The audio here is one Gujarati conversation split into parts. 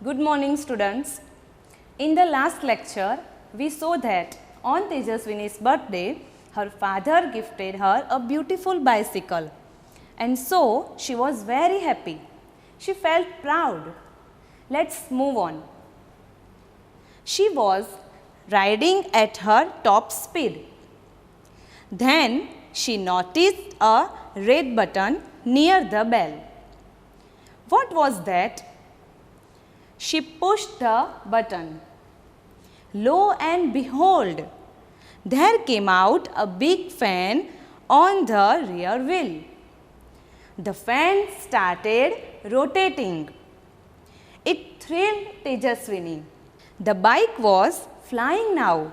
Good morning, students. In the last lecture, we saw that on Tejaswini's birthday, her father gifted her a beautiful bicycle, and so she was very happy. She felt proud. Let's move on. She was riding at her top speed. Then she noticed a red button near the bell. What was that? She pushed the button. Lo and behold, there came out a big fan on the rear wheel. The fan started rotating. It thrilled Tejaswini. The bike was flying now.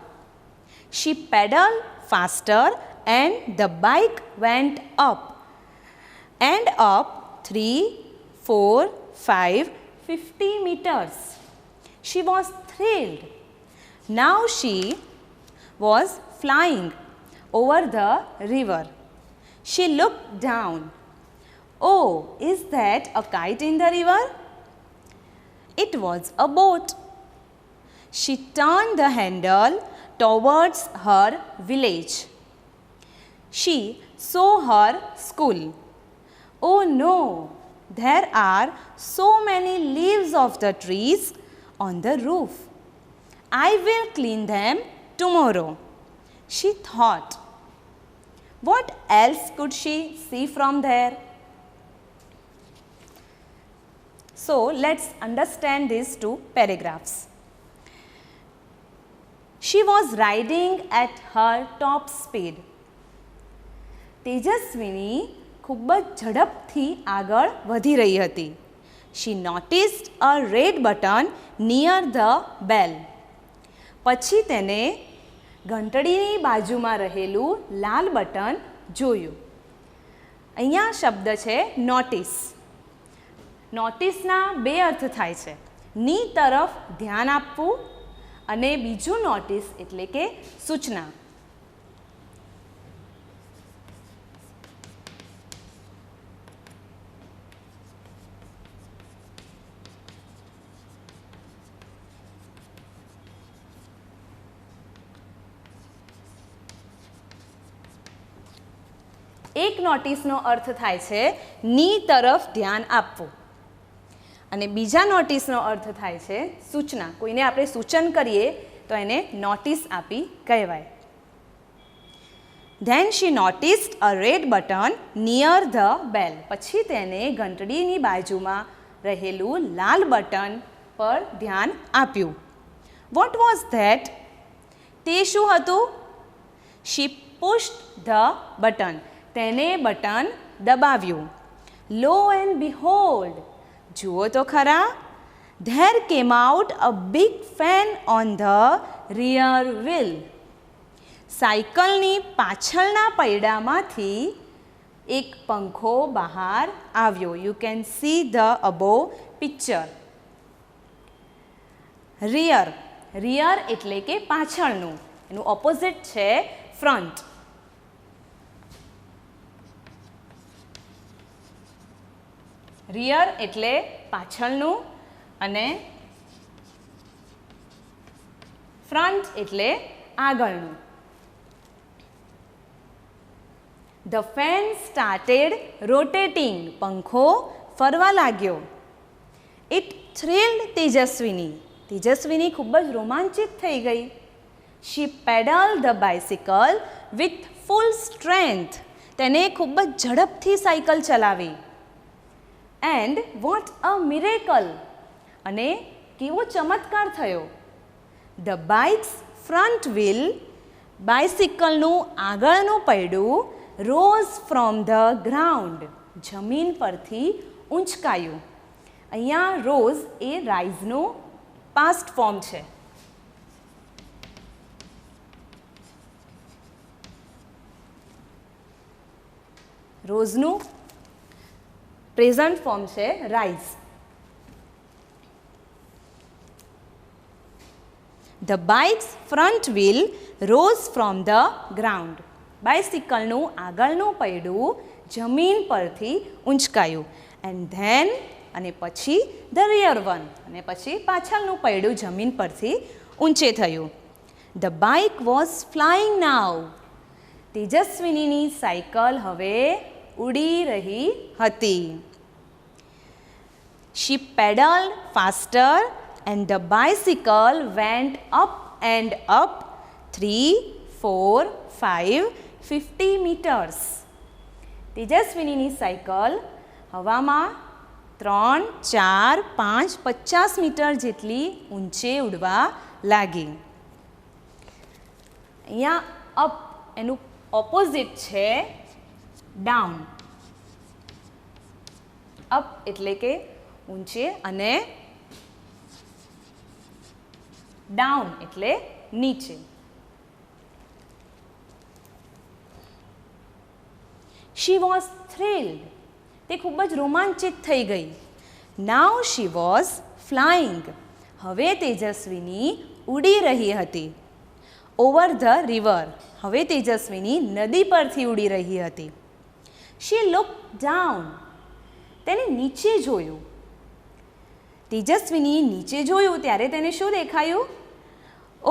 She pedaled faster and the bike went up and up 3, 4, 5, 50 meters. She was thrilled. Now she was flying over the river. She looked down. Oh, is that a kite in the river? It was a boat. She turned the handle towards her village. She saw her school. Oh no, there are so many leaves of the trees on the roof. I will clean them tomorrow, she thought. What else could she see from there? So let's understand these two paragraphs. She was riding at her top speed. તેજસ્વીની ખૂબ જ ઝડપથી આગળ વધી રહી હતી. She noticed a red button near the bell. પછી તેને ઘંટડીની બાજુમાં રહેલું લાલ બટન જોયું. અહીંયા શબ્દ છે નોટિસ. નોટિસના બે અર્થ થાય છે. ની તરફ ધ્યાન આપવું અને બીજું નોટિસ એટલે કે સૂચના. એક નોટિસનો અર્થ થાય છે ની તરફ ધ્યાન આપવું અને બીજા નોટિસનો અર્થ થાય છે સૂચના. કોઈને આપણે સૂચન કરીએ તો એને નોટિસ આપી કહેવાય. Then she noticed a red button near the bell. પછી તેને ઘંટડીની બાજુમાં રહેલું લાલ બટન પર ધ્યાન આપ્યું. What was that? તે શું હતું? She pushed the button. તેને બટન દબાવ્યું. Lo and behold, જુઓ તો ખરા, there came out a big fan on the rear wheel. સાયકલની પાછળના પૈડામાંથી એક પંખો બહાર આવ્યો. You can see the above picture. rear. rear એટલે કે પાછળનું. એનું ઓપોઝિટ છે front. રિયર એટલે પાછળનું અને ફ્રન્ટ એટલે આગળનું. The fan started rotating. પંખો ફરવા લાગ્યો. It thrilled તેજસ્વીની. તેજસ્વીની ખૂબ જ રોમાંચિત થઈ ગઈ. She pedaled the bicycle with full strength. તેને ખૂબ જ ઝડપથી સાયકલ ચલાવી. And what a miracle! અને કેવો ચમત્કાર થયો. The bike's front wheel, બાઇસિકલનું આગળનું પૈડું, rose from the ground. જમીન પરથી ઊંચકાયું. અહીંયા rose એ રાઇઝનું પાસ્ટ ફોર્મ છે. રોઝનું પ્રેઝન્ટ ફોર્મ છે rise. The bike's front wheel rose from the ground. બાઇસિકલનું આગળનું પૈડું જમીન પરથી ઊંચકાયું. And then અને પછી ધ રિયર વન, અને પછી પાછળનું પૈડું જમીન પરથી ઊંચે થયું. The bike was flying now. તેજસ્વિનીની સાયકલ હવે ઉડી રહી હતી. She pedaled faster and the bicycle went up and up 3, 4, 5, 50 meters. તેજસ્વિનીની cycle હવામાં 3, 4, 5, 50 મીટર જેટલી ઊંચે ઉડવા લાગી. અહીંયા અપ એનું ઓપોઝિટ છે ડાઉન. અપ એટલે કે ઊંચે અને ડાઉન એટલે નીચે. She was thrilled. તે ખૂબ જ રોમાંચિત થઈ ગઈ. Now she was flying. હવે તેજસ્વીની ઉડી રહી હતી. Over the river. હવે તેજસ્વીની નદી પરથી ઉડી રહી હતી. She looked down. તેને નીચે જોયું. તેજસ્વીની નીચે જોયું ત્યારે તેને શું દેખાયું?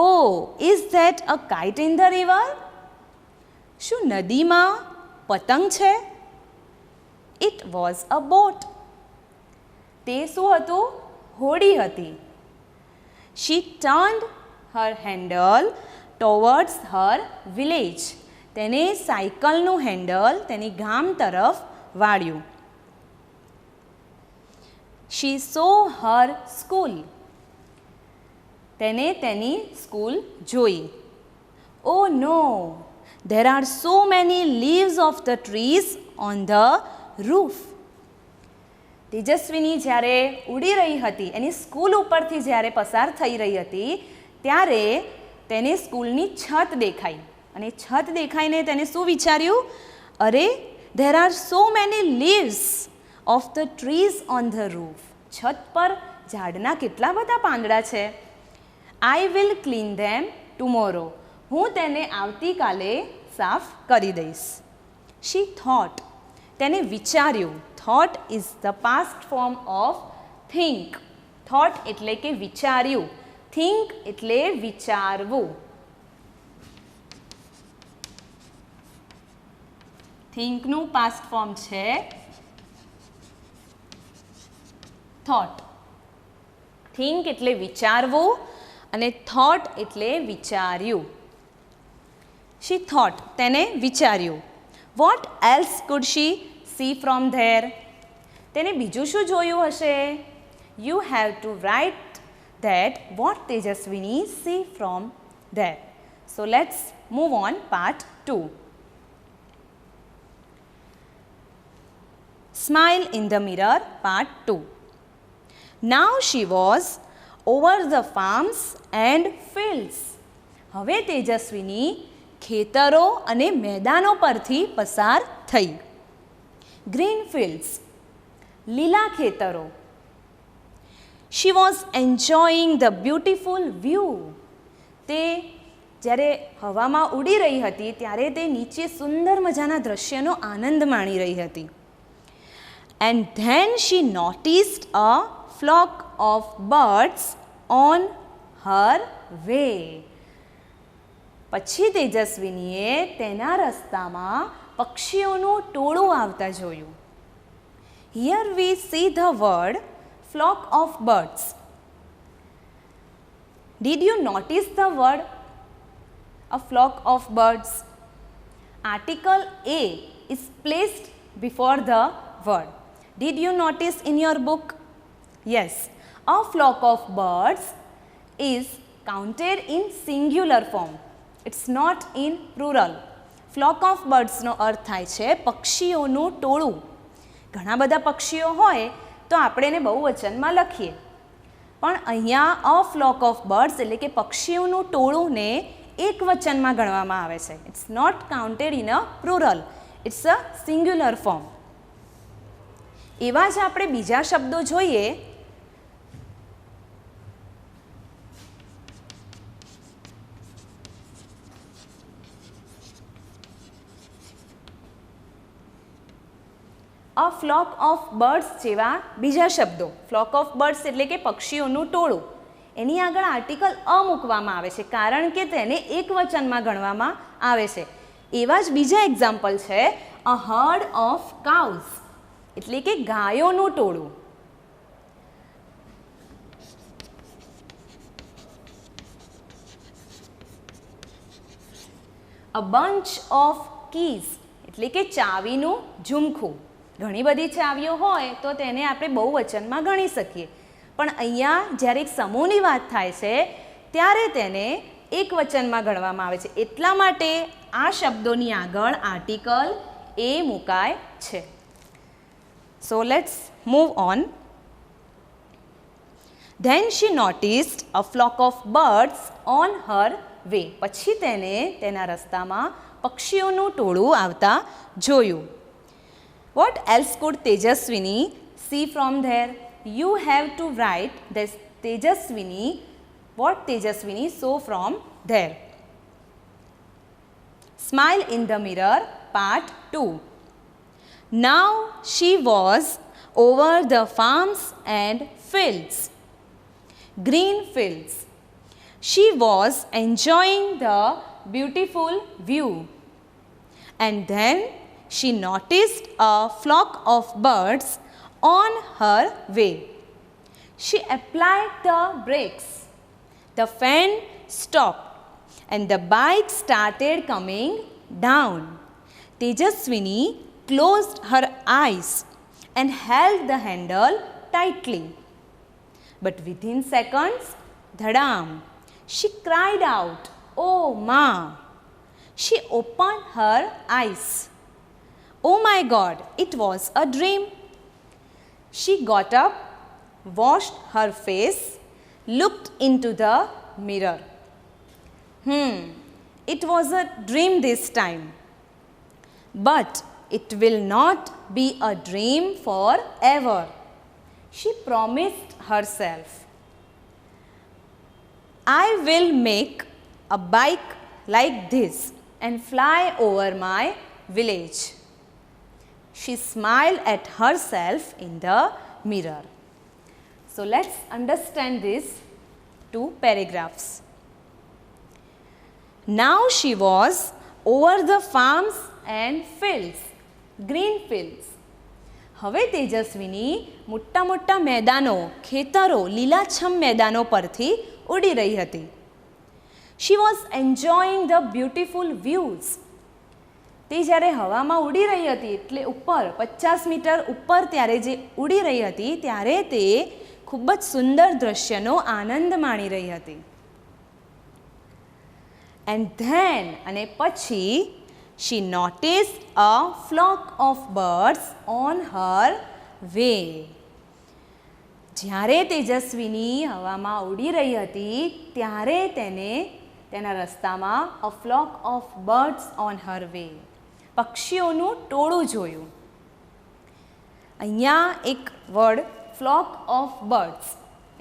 Oh, is that a kite in the river? શું નદીમાં પતંગ છે? It was a boat. તે શું હતું? હોડી હતી. She turned her handle towards her village. તેને સાયકલનું હેન્ડલ તેની ગામ તરફ વાળ્યું. She saw her school. તેને તેની સ્કૂલ જોઈ. Oh no, there are so many leaves of the trees on the roof. તેજસ્વીની જ્યારે ઉડી રહી હતી, એની સ્કૂલ ઉપરથી જ્યારે પસાર થઈ રહી હતી ત્યારે તેને સ્કૂલની છત દેખાઈ. અને છત દેખાઈને તેને શું વિચાર્યું? અરે, there are so many leaves of the trees on the roof. છત પર ઝાડના કેટલા બધા પાંદડા છે. I will clean them tomorrow. હું તેને આવતીકાલે સાફ કરી દઈશ. She thought. તેને વિચાર્યું. Thought is the past form of think. Thought એટલે કે વિચાર્યું. Think એટલે વિચારવું. Thinkનું past form છે thought. Think એટલે વિચારવું અને thought એટલે વિચાર્યું. She thought. તેને વિચાર્યું. What else could she see from there? તેને બીજું શું જોયું હશે? You have to write that what Tejaswini see from there. So let's move on part 2. Smile in the mirror part 2. Now she was over the farms and fields. હવે તેજસ્વીની ખેતરો અને મેદાનો પરથી પસાર થઈ. Green fields. લીલા ખેતરો. She was enjoying the beautiful view. તે જ્યારે હવામાં ઉડી રહી હતી ત્યારે તે નીચે સુંદર મજાના દૃશ્યનો આનંદ માણી રહી હતી. And then she noticed a flock of birds on her way. પછી તેજસ્વીનીએ તેના રસ્તામાં પક્ષીઓનું ટોળું આવતા જોયું. Here we see the word flock of birds. Did you notice the word a flock of birds? Article A is placed before the word. Did you notice in your book? Yes, a flock of birds is counted in singular form. It's not in plural. Flock of birds નો અર્થ થાય છે પક્ષીઓનું ટોળું. ઘણા બધા પક્ષીઓ હોય તો આપણે એને બહુવચનમાં લખીએ, પણ અહીંયા અ ફ્લોક ઓફ બર્ડ્સ એટલે કે પક્ષીઓનું ટોળુંને એક વચનમાં ગણવામાં આવે છે. It's not counted in a plural, it's a singular form. એવા જ આપણે બીજા શબ્દો જોઈએ. અ ફ્લોક ઓફ બર્ડ્સ જેવા બીજા શબ્દો. ફ્લોક ઓફ બર્ડ્સ એટલે કે પક્ષીઓનું ટોળું. એની આગળ આર્ટિકલ અ મૂકવામાં આવે છે કારણ કે તેને એકવચનમાં ગણવામાં આવે છે. એવા જ બીજા એક્ઝામ્પલ છે અ હર્ડ ઓફ કાઉઝ એટલે કે ગાયોનું ટોળું. અ બંચ ઓફ કીઝ એટલે કે ચાવીનું ઝુમખું. ઘણી બધી ચાવીઓ હોય તો તેને આપણે બહુવચનમાં ગણી શકીએ, પણ અહીંયા જ્યારે એક સમૂહની વાત થાય છે ત્યારે તેને એકવચનમાં ગણવામાં આવે છે. એટલા માટે આ શબ્દોની આગળ આર્ટિકલ એ મુકાય છે. So let's move on. Then she noticed a flock of birds on her way. પછી તેને તેના રસ્તામાં પક્ષીઓનું ટોળું આવતા જોયું. What else could Tejaswini see from there? You have to write this Tejaswini, what Tejaswini saw from there. Smile in the mirror, part 2. Now she was over the farms and fields. Green fields. She was enjoying the beautiful view. And then she noticed a flock of birds on her way. She applied the brakes. The fan stopped and the bike started coming down. Tejaswini closed her eyes and held the handle tightly. But within seconds, dhadam, she cried out, "Oh, Ma!" She opened her eyes. Oh my God, it was a dream. She got up, washed her face, looked into the mirror. It was a dream this time. But it will not be a dream forever. She promised herself. I will make a bike like this and fly over my village. She smiled at herself in the mirror. So let's understand these two paragraphs. Now she was over the farms and fields, green fields. હવે તેજસ્વીની મોટા મોટા મેદાનો, ખેતરો, લીલાછમ મેદાનો પરથી ઉડી રહી હતી. She was enjoying the beautiful views. તે જ્યારે હવામાં ઉડી રહી હતી એટલે ઉપર 50 મીટર ઉપર ત્યારે જે ઉડી રહી હતી ત્યારે તે ખૂબ જ સુંદર દૃશ્યનો આનંદ માણી રહી હતી. And then અને પછી she noticed a flock of birds on her way. જ્યારે તેજસ્વીની હવામાં ઉડી રહી હતી ત્યારે તેને તેના રસ્તામાં a flock of birds on her way, પક્ષીઓનું ટોળું જોયું. અહીંયા એક વર્ડ flock of birds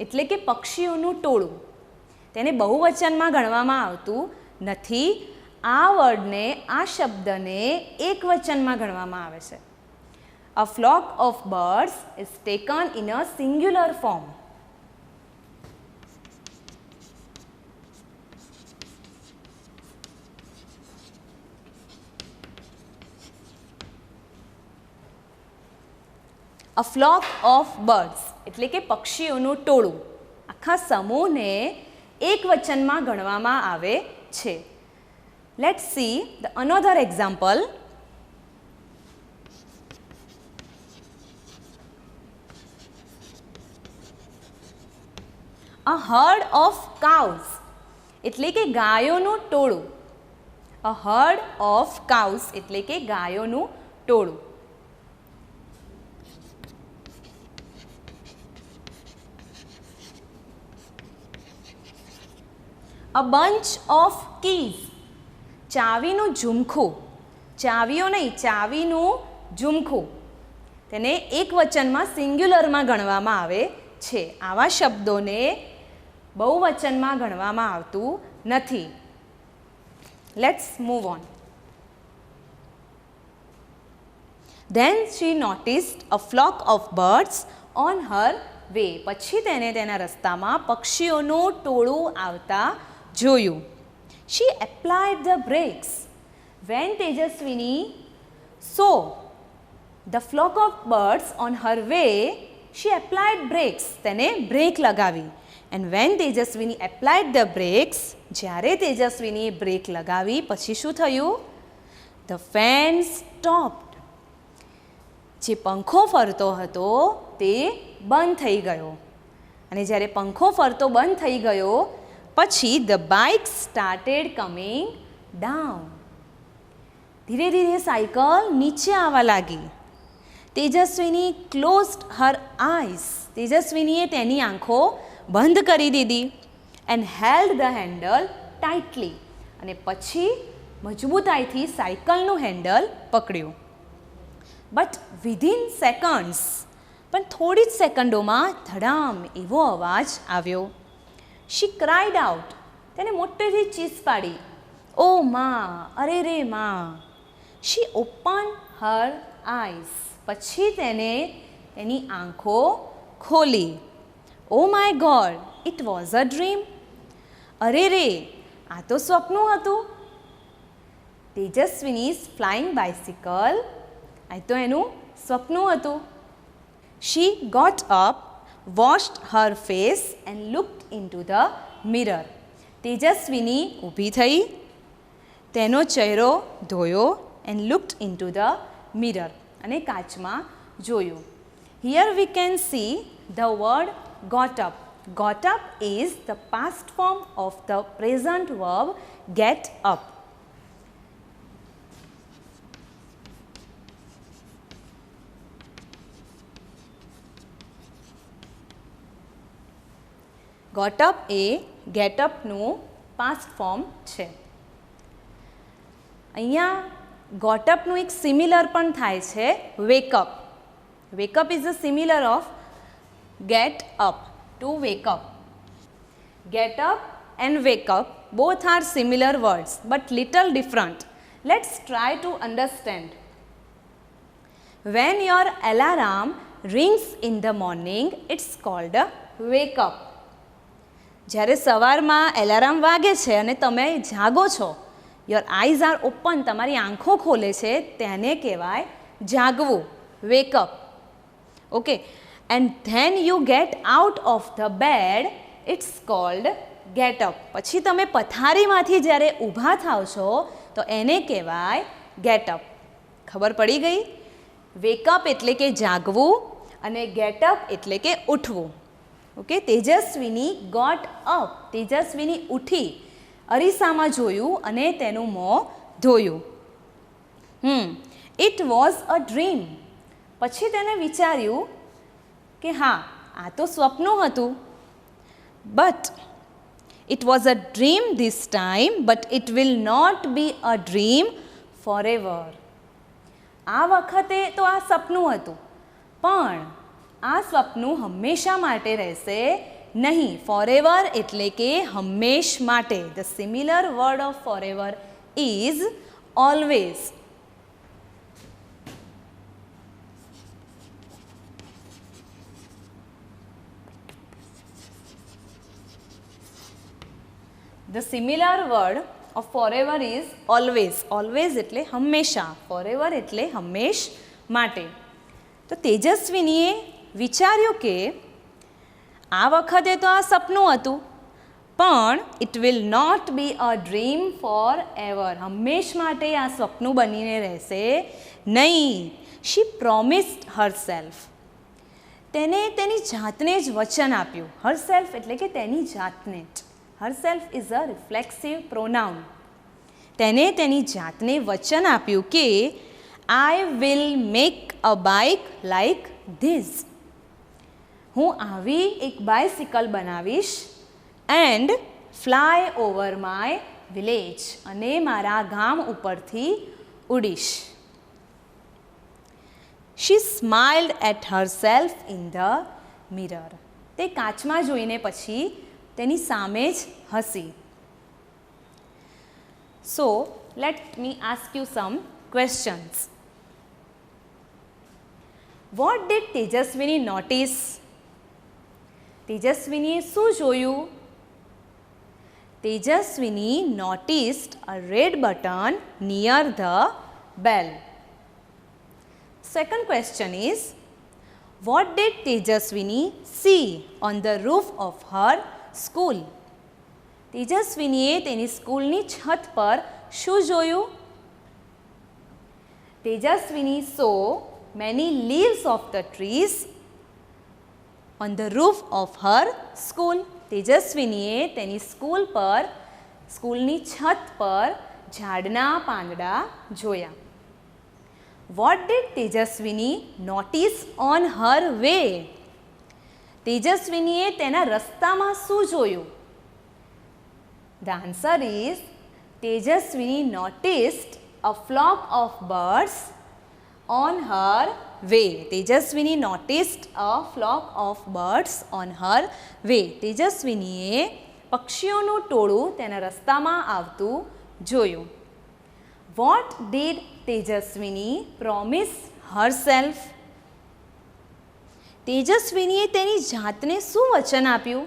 એટલે કે પક્ષીઓનું ટોળું, તેને બહુવચનમાં ગણવામાં આવતું નથી. આ વર્ડને, આ શબ્દને એકવચનમાં ગણવામાં આવે છે. A flock of birds is taken in a singular form. A flock of birds એટલે કે પક્ષીઓનું ટોળું. આખા સમૂહને એકવચનમાં ગણવામાં આવે છે. Let's see the another example. A herd of cows એટલે કે ગાયોનું ટોળું. A herd of cows એટલે કે ગાયોનું ટોળું. A bunch of keys. ચાવીનું ઝુમખું. ચાવીઓ નહીં, ચાવીનું ઝુમખું. તેને એકવચનમાં સિંગ્યુલરમાં ગણવામાં આવે છે. આવા શબ્દોને બહુવચનમાં ગણવામાં આવતું નથી. Let's move on. Then she noticed a flock of birds on her way. પછી તેને તેના રસ્તામાં પક્ષીઓનું ટોળું આવતા જોયું. She applied the brakes. When Tejaswini saw the flock of birds on her way, she applied brakes. તેને બ્રેક લગાવી. And when Tejaswini applied the brakes, જ્યારે તેજસ્વીની બ્રેક લગાવી પછી શું થયું? The fan stopped. જે પંખો ફરતો હતો તે બંધ થઈ ગયો. અને જ્યારે પંખો ફરતો બંધ થઈ ગયો પછી the bike started coming down. ધીરે ધીરે સાયકલ નીચે આવવા લાગી. તેજસ્વીની closed her eyes. તેજસ્વીનીએ તેની આંખો બંધ કરી દીધી. And held the handle tightly. અને પછી મજબૂતાઈથી સાયકલનું હેન્ડલ પકડ્યું. બટ વિધિન સેકન્ડ્સ, પણ થોડી જ સેકન્ડોમાં ધડામ એવો અવાજ આવ્યો. શી ક્રાઇડ આઉટ. તેને મોટેથી ચીસ પાડી. ઓ મા, અરે રે મા. શી ઓપન હર આઈસ. પછી તેને તેની આંખો ખોલી. Oh my God, it was a dream. અરે રે, આ તો સ્વપ્નું હતું. તેજસ્વીનીઝ ફ્લાઇંગ બાઇસિકલ, આ તો એનું સ્વપ્નું હતું. She got up, washed her face and looked into the mirror. Tejaswini ઊભી થઈ, તેનો ચહેરો ધોયો and looked into the mirror. અને કાચમાં જોયું. Here we can see the word got up. Got up is the past form of the present verb get up. Got up A get up નું past form છે. અહીંયા got up નું એક સિમિલર પણ થાય છે wake up. Wake up is a similar of get up, to wake up. Get up and wake up both are similar words but little different. Let's try to understand. When your alarm rings in the morning, it's called a wake up. જ્યારે સવારમાં એલાર્મ વાગે છે અને તમે જાગો છો, your eyes are open, તમારી આંખો ખોલે છે, તેને કહેવાય જાગવું, wake up. Okay. And then you get out of the bed, it's called get up. પછી તમે પથારીમાંથી જ્યારે ઊભા થાવ છો તો એને કહેવાય get up. ખબર પડી ગઈ? wake up એટલે કે જાગવું અને get up એટલે કે ઉઠવું. ઓકે, તેજસ્વીની got up. તેજસ્વીની ઉઠી, અરીસામાં જોયું અને તેનું મોં ધોયું. It was a dream. પછી તેને વિચાર્યું કે હા, આ તો સ્વપ્નું હતું. But it was a dream this time, but it will not be a dream forever. આ વખતે તો આ સપનું હતું, પણ આ સ્વપ્નું હંમેશા માટે રહેશે નહીં. ફોર એવર એટલે કે હંમેશ માટે. The similar word of forever is always. The similar word of forever is always. Always એટલે હંમેશા, forever એટલે હંમેશ માટે. તો તેજસ્વીનીએ વિચાર્યું કે આ વખતે તો આ સપનું હતું, પણ it will not be a dream forever. હંમેશ માટે આ સ્વપ્નું બનીને રહેશે નહીં. She promised herself. તેને તેની જાતને જ વચન આપ્યું. herself એટલે કે તેની જાતને જ. herself is a reflexive pronoun. તેને તેની જાતને વચન આપ્યું કે I will make a bike like this. હું આવી એક બાઇસિકલ બનાવીશ and fly over my village. અને મારા ગામ ઉપરથી ઉડીશ. She smiled at herself in the mirror. તે કાચમાં જોઈને પછી તેની સામે જ હસી. So, let me ask you some questions. What did Tejaswini notice? તેજસ્વીનીએ શું જોયું? તેજસ્વીની noticed a red button near the bell. Second question is, what did Tejaswini see on the roof of her school? તેજસ્વીનીએ તેની સ્કૂલની છત પર શું જોયું? તેજસ્વીની saw many leaves of the trees on the roof of her school. તેજસ્વીનીએ તેની સ્કૂલની છત પર ઝાડના પાંદડા જોયા. What did Tejaswini notice on her way? તેજસ્વીનીએ તેના રસ્તામાં શું જોયું? The answer is, Tejaswini noticed a flock of birds on her way. Tejaswini noticed a flock of birds on her way. તેજસ્વીનીએ પક્ષીઓનું ટોળું તેના રસ્તામાં આવતું જોયું. What did Tejaswini promise herself? તેજસ્વીનીએ તેની જાતને શું વચન આપ્યું?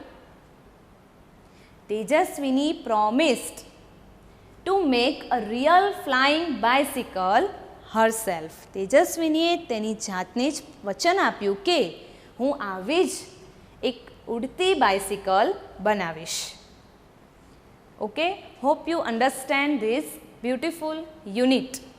તેજસ્વીની promised to make a real flying bicycle herself. તેજસ્વીનીએ તેની જાતને જ વચન આપ્યું કે હું આવી જ એક ઉડતી બાઇસિકલ બનાવીશ. Okay, hope you understand this beautiful unit.